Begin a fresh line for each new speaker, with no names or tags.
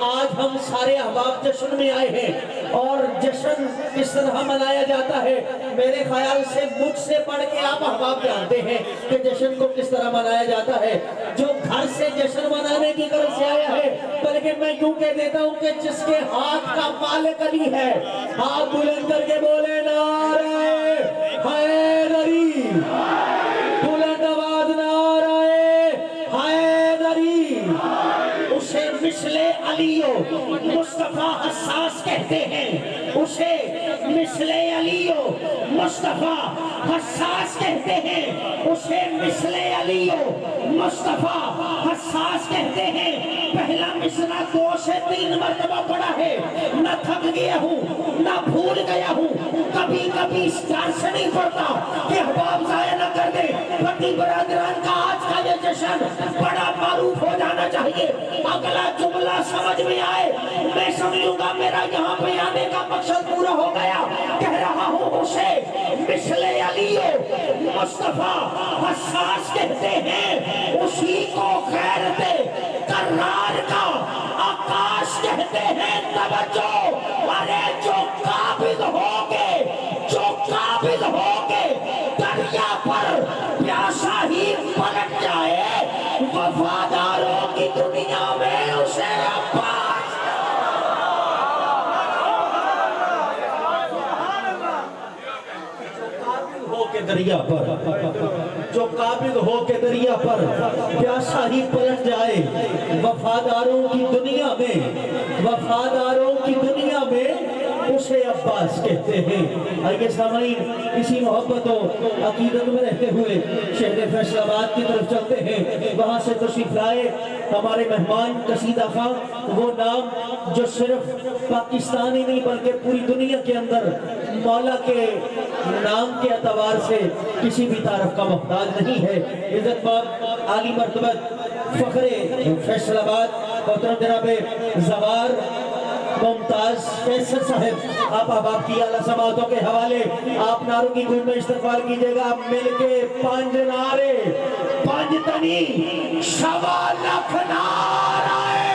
آج ہم سارے احباب جشن میں آئے ہیں اور جشن کس طرح منایا جاتا ہے میرے خیال سے مجھ سے پڑھ کے آپ احباب جانتے ہیں کہ جشن کو کس طرح منایا جاتا ہے. جو گھر سے جشن منانے کی طرف سے آیا ہے بلکہ میں یوں کہہ دیتا ہوں کہ جس کے ہاتھ کا مالک علی ہے, ہاتھ بلند کر کے بولے نعرہ حیدری, بلند آواز نعرہ حیدری. اسے مثل علیو مصطفیٰ حساس کہتے ہیں, اسے مثل علیو مصطفیٰ حساس کہتے ہیں, اسے مثل علیو مصطفیٰ حساس کہتے ہیں. پہلا مصرع 2 سے 3 مرتبہ پڑھا ہے, نہ تھک گیا ہوں نہ بھول گیا ہوں, کبھی کبھی اس ڈر سے نہیں پڑھتا کہ احباب ضائع نہ کر دے. بھٹی برادران کا آج کا یہ جشن بڑا معروف ہو جانا چاہیے. اگلا جملہ سمجھ میں آئے میں سمجھوں گا میرا یہاں پہ آنے کا مقصد پورا ہو گیا. کہہ رہا ہوں اسے مثل علیو مصطفیٰ حساس کہتے ہیں, اسی کو غیرت کرار کا آکاش کہتے ہیں. توجہ, ارے جو قابض ہوگے دریا پر پیاسا ہی پلٹ جائے, وفاداروں کی دنیا میں اسے عباس. دریا پر جو قابض ہو کے دریا پر پیاسا ہی پلٹ جائے, وفاداروں کی دنیا میں اسے عباس کہتے ہیں. آئیے سامعین, اسی محبت و عقیدت میں رہتے ہوئے شہر فیصل آباد کی طرف چلتے ہیں. وہاں سے تشریف لائے ہمارے مہمان قصیدہ خان, وہ نام جو صرف پاکستان ہی نہیں بلکہ پوری دنیا کے اندر مولا کے نام کے اعتبار سے کسی بھی تعارف کا محتاج نہیں ہے. عزت مآب عالی مرتبت فخر فیصل آباد محترم جناب زوار ممتاز فیصل صاحب, آپ احباب کی اعلیٰ سماعتوں کے حوالے آپ نعروں کی گونج میں استقبال کیجئے گا. آپ مل کے 5 نعرے, 5 تنی 1.25 لاکھ نعرہ